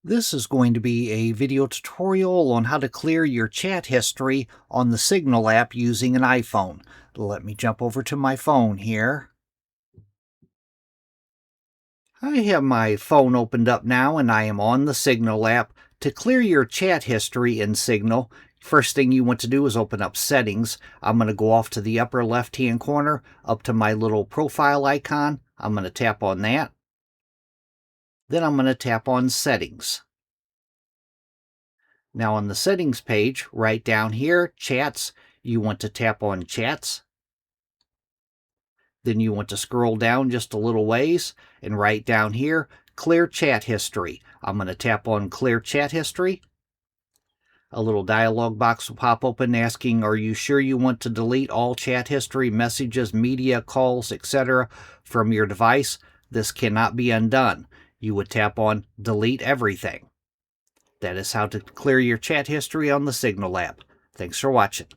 This is going to be a video tutorial on how to clear your chat history on the Signal app using an iPhone. Let me jump over to my phone here. I have my phone opened up now and I am on the Signal app. To clear your chat history in Signal, first thing you want to do is open up Settings. I'm going to go off to the upper left-hand corner up to my little profile icon. I'm going to tap on that. Then I'm going to tap on Settings. Now on the settings page, right down here, Chats, you want to tap on Chats. Then you want to scroll down just a little ways, and right down here, Clear Chat History. I'm going to tap on Clear Chat History. A little dialog box will pop open asking, are you sure you want to delete all chat history, messages, media, calls, etc. from your device? This cannot be undone. You would tap on Delete Everything. That is how to clear your chat history on the Signal app. Thanks for watching.